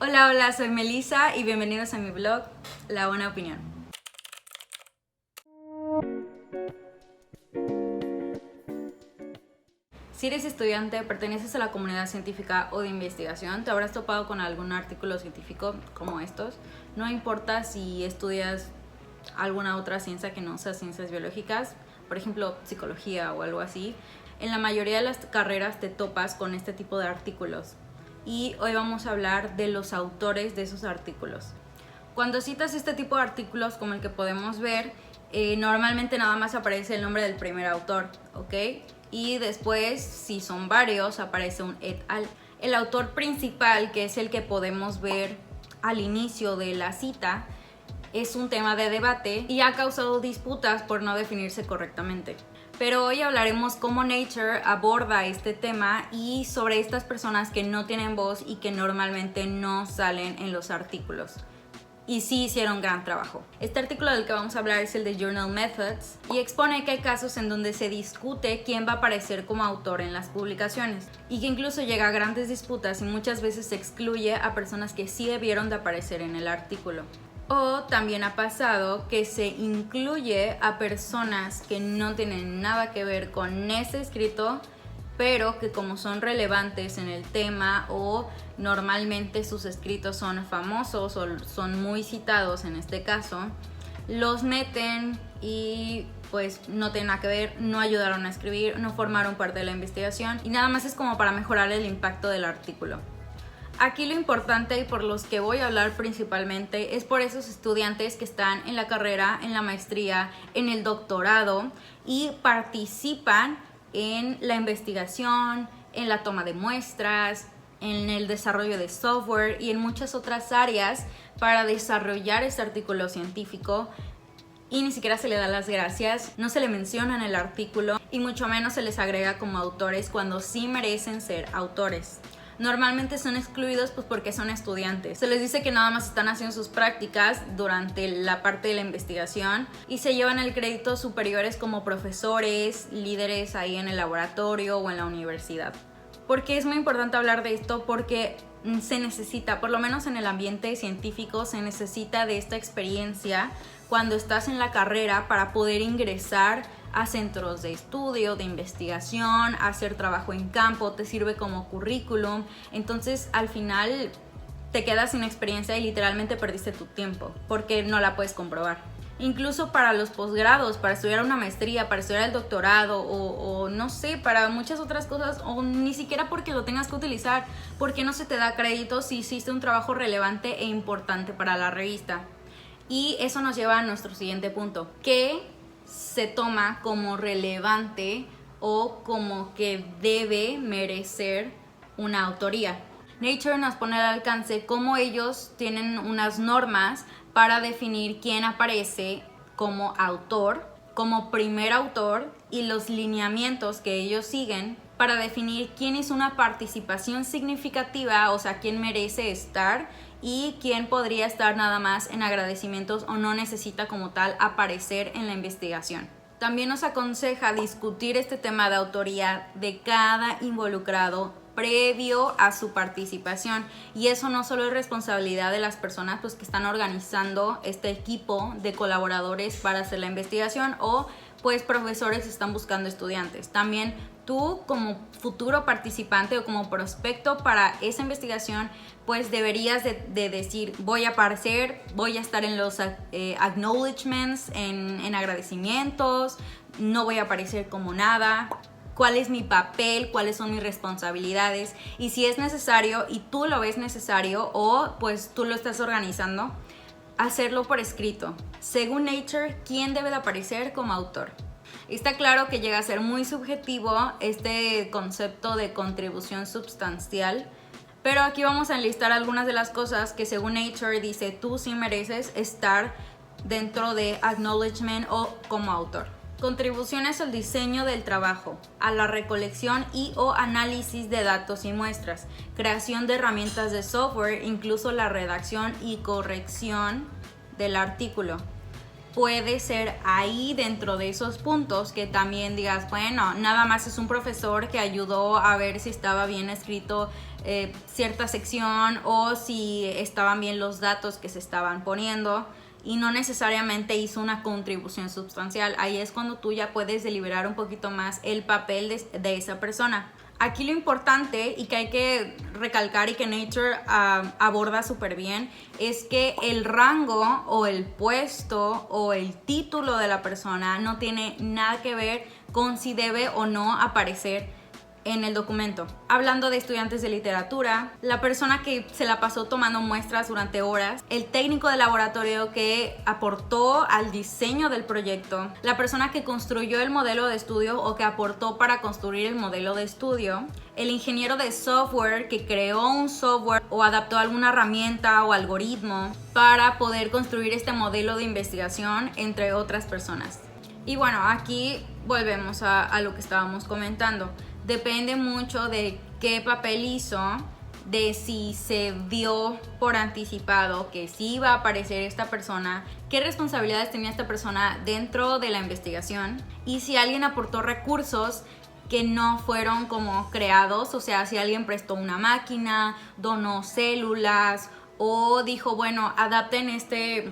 Hola, hola, soy Melissa y bienvenidos a mi blog, La Buena Opinión. Si eres estudiante, perteneces a la comunidad científica o de investigación, te habrás topado con algún artículo científico como estos. No importa si estudias alguna otra ciencia que no sea ciencias biológicas, por ejemplo, psicología o algo así. En la mayoría de las carreras te topas con este tipo de artículos. Y hoy vamos a hablar de los autores de esos artículos. Cuando citas este tipo de artículos como el que podemos ver, normalmente nada más aparece el nombre del primer autor, ¿ok? Y después, si son varios, aparece un et al. El autor principal, que es el que podemos ver al inicio de la cita, es un tema de debate y ha causado disputas por no definirse correctamente. Pero hoy hablaremos cómo Nature aborda este tema y sobre estas personas que no tienen voz y que normalmente no salen en los artículos. Y sí hicieron gran trabajo. Este artículo del que vamos a hablar es el de Journal Methods y expone que hay casos en donde se discute quién va a aparecer como autor en las publicaciones y que incluso llega a grandes disputas y muchas veces se excluye a personas que sí debieron de aparecer en el artículo. O también ha pasado que se incluye a personas que no tienen nada que ver con ese escrito, pero que como son relevantes en el tema o normalmente sus escritos son famosos o son muy citados en este caso, los meten y pues no tienen nada que ver, no ayudaron a escribir, no formaron parte de la investigación y nada más es como para mejorar el impacto del artículo. Aquí lo importante y por los que voy a hablar principalmente es por esos estudiantes que están en la carrera, en la maestría, en el doctorado y participan en la investigación, en la toma de muestras, en el desarrollo de software y en muchas otras áreas para desarrollar este artículo científico. Y ni siquiera se le da las gracias, no se le menciona en el artículo y mucho menos se les agrega como autores cuando sí merecen ser autores. Normalmente son excluidos pues porque son estudiantes. Se les dice que nada más están haciendo sus prácticas durante la parte de la investigación y se llevan el crédito superiores como profesores, líderes ahí en el laboratorio o en la universidad. ¿Por qué es muy importante hablar de esto? Porque se necesita, por lo menos en el ambiente científico, se necesita de esta experiencia cuando estás en la carrera para poder ingresar a centros de estudio, de investigación, hacer trabajo en campo, te sirve como currículum. Entonces al final te quedas sin experiencia y literalmente perdiste tu tiempo porque no la puedes comprobar. Incluso para los posgrados, para estudiar una maestría, para estudiar el doctorado o no sé, para muchas otras cosas o ni siquiera porque lo tengas que utilizar, porque no se te da crédito si hiciste un trabajo relevante e importante para la revista. Y eso nos lleva a nuestro siguiente punto, que se toma como relevante o como que debe merecer una autoría. Nature nos pone al alcance cómo ellos tienen unas normas para definir quién aparece como autor, como primer autor y los lineamientos que ellos siguen para definir quién es una participación significativa, o sea, quién merece estar y quién podría estar nada más en agradecimientos o no necesita como tal aparecer en la investigación. También nos aconseja discutir este tema de autoría de cada involucrado previo a su participación y eso no solo es responsabilidad de las personas pues, que están organizando este equipo de colaboradores para hacer la investigación o pues profesores están buscando estudiantes. También tú como futuro participante o como prospecto para esa investigación pues deberías de decir voy a aparecer, voy a estar en los acknowledgements, en agradecimientos, no voy a aparecer como nada, cuál es mi papel, cuáles son mis responsabilidades y si es necesario y tú lo ves necesario o pues tú lo estás organizando, hacerlo por escrito. Según Nature, ¿quién debe de aparecer como autor? Está claro que llega a ser muy subjetivo este concepto de contribución sustancial, pero aquí vamos a enlistar algunas de las cosas que según Nature dice tú sí mereces estar dentro de acknowledgement o como autor. Contribuciones al diseño del trabajo, a la recolección y o análisis de datos y muestras, creación de herramientas de software, incluso la redacción y corrección del artículo, puede ser ahí dentro de esos puntos que también digas, bueno, nada más es un profesor que ayudó a ver si estaba bien escrito cierta sección o si estaban bien los datos que se estaban poniendo y no necesariamente hizo una contribución sustancial. Ahí es cuando tú ya puedes deliberar un poquito más el papel de esa persona. Aquí lo importante y que hay que recalcar y que Nature aborda súper bien es que el rango o el puesto o el título de la persona no tiene nada que ver con si debe o no aparecer en el documento. Hablando de estudiantes de literatura, la persona que se la pasó tomando muestras durante horas, el técnico de laboratorio que aportó al diseño del proyecto, la persona que construyó el modelo de estudio o que aportó para construir el modelo de estudio, el ingeniero de software que creó un software o adaptó alguna herramienta o algoritmo para poder construir este modelo de investigación, entre otras personas. Y bueno, aquí volvemos a lo que estábamos comentando. Depende mucho de qué papel hizo, de si se dio por anticipado que sí iba a aparecer esta persona, qué responsabilidades tenía esta persona dentro de la investigación y si alguien aportó recursos que no fueron como creados, o sea, si alguien prestó una máquina, donó células o dijo, bueno, adapten este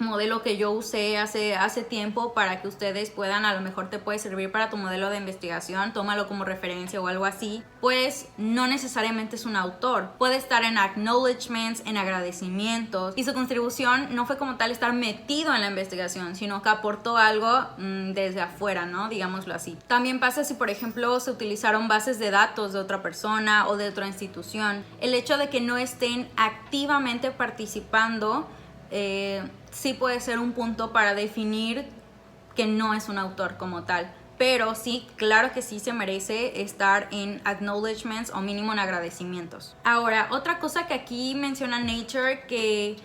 modelo que yo usé hace tiempo para que ustedes puedan, a lo mejor te puede servir para tu modelo de investigación, tómalo como referencia o algo así, pues no necesariamente es un autor, puede estar en acknowledgements, en agradecimientos, y su contribución no fue como tal estar metido en la investigación, sino que aportó algo desde afuera, ¿no? Digámoslo así. También pasa si, por ejemplo, se utilizaron bases de datos de otra persona o de otra institución. El hecho de que no estén activamente participando sí puede ser un punto para definir que no es un autor como tal, pero sí, claro que sí se merece estar en acknowledgements o mínimo en agradecimientos. Ahora, otra cosa que aquí menciona Nature que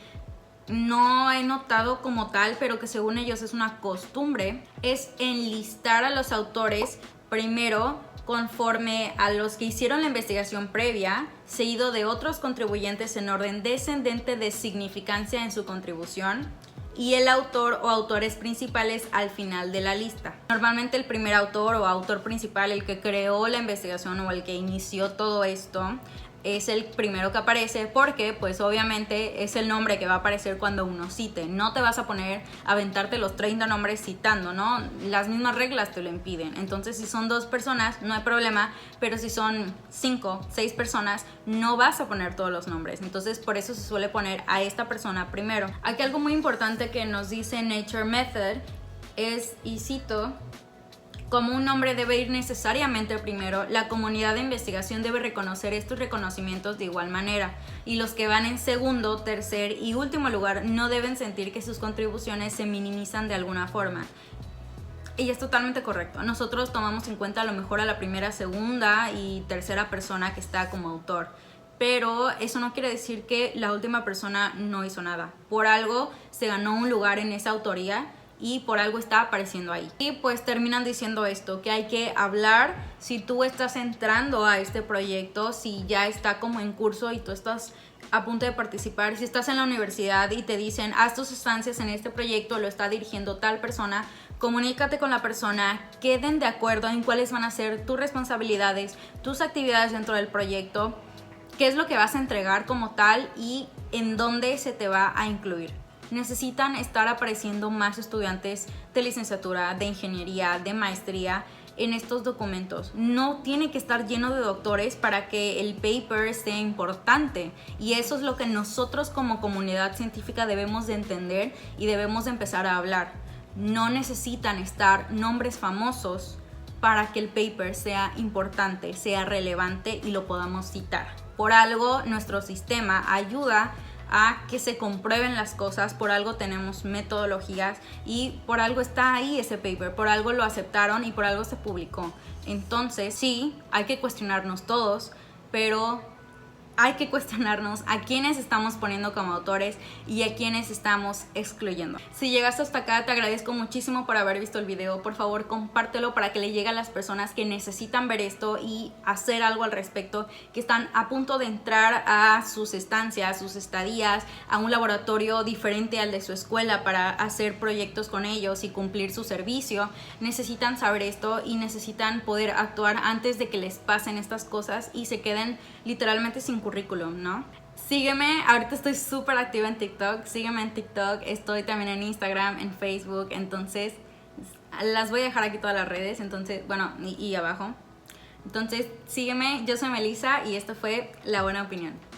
no he notado como tal, pero que según ellos es una costumbre, es enlistar a los autores primero conforme a los que hicieron la investigación previa, seguido de otros contribuyentes en orden descendente de significancia en su contribución, y el autor o autores principales al final de la lista. Normalmente el primer autor o autor principal, el que creó la investigación o el que inició todo esto, es el primero que aparece porque pues obviamente es el nombre que va a aparecer cuando uno cite. No te vas a poner a aventarte los 30 nombres citando, ¿no? Las mismas reglas te lo impiden. Entonces si son 2 personas no hay problema, pero si son 5, 6 personas no vas a poner todos los nombres. Entonces por eso se suele poner a esta persona primero. Aquí algo muy importante que nos dice Nature Method es, y cito: como un nombre debe ir necesariamente primero, la comunidad de investigación debe reconocer estos reconocimientos de igual manera, y los que van en segundo, tercer y último lugar no deben sentir que sus contribuciones se minimizan de alguna forma. Y es totalmente correcto. Nosotros tomamos en cuenta a lo mejor a la primera, segunda y tercera persona que está como autor, pero eso no quiere decir que la última persona no hizo nada. Por algo se ganó un lugar en esa autoría y por algo está apareciendo ahí. Y pues terminan diciendo esto, que hay que hablar si tú estás entrando a este proyecto, si ya está como en curso y tú estás a punto de participar, si estás en la universidad y te dicen haz tus estancias en este proyecto, lo está dirigiendo tal persona, comunícate con la persona, queden de acuerdo en cuáles van a ser tus responsabilidades, tus actividades dentro del proyecto, qué es lo que vas a entregar como tal y en dónde se te va a incluir. Necesitan estar apareciendo más estudiantes de licenciatura, de ingeniería, de maestría en estos documentos. No tiene que estar lleno de doctores para que el paper sea importante, y eso es lo que nosotros como comunidad científica debemos de entender y debemos de empezar a hablar. No necesitan estar nombres famosos para que el paper sea importante, sea relevante y lo podamos citar. Por algo nuestro sistema ayuda a que se comprueben las cosas, por algo tenemos metodologías y por algo está ahí ese paper, por algo lo aceptaron y por algo se publicó. Entonces sí, hay que cuestionarnos todos, pero hay que cuestionarnos a quiénes estamos poniendo como autores y a quiénes estamos excluyendo. Si llegaste hasta acá, te agradezco muchísimo por haber visto el video. Por favor, compártelo para que le llegue a las personas que necesitan ver esto y hacer algo al respecto, que están a punto de entrar a sus estancias, sus estadías, a un laboratorio diferente al de su escuela para hacer proyectos con ellos y cumplir su servicio. Necesitan saber esto y necesitan poder actuar antes de que les pasen estas cosas y se queden literalmente sin currículum, ¿no? Sígueme, ahorita estoy súper activa en TikTok, sígueme en TikTok, estoy también en Instagram, en Facebook, entonces las voy a dejar aquí todas las redes, entonces, bueno, y abajo. Entonces sígueme, yo soy Melissa y esto fue La Buena Opinión.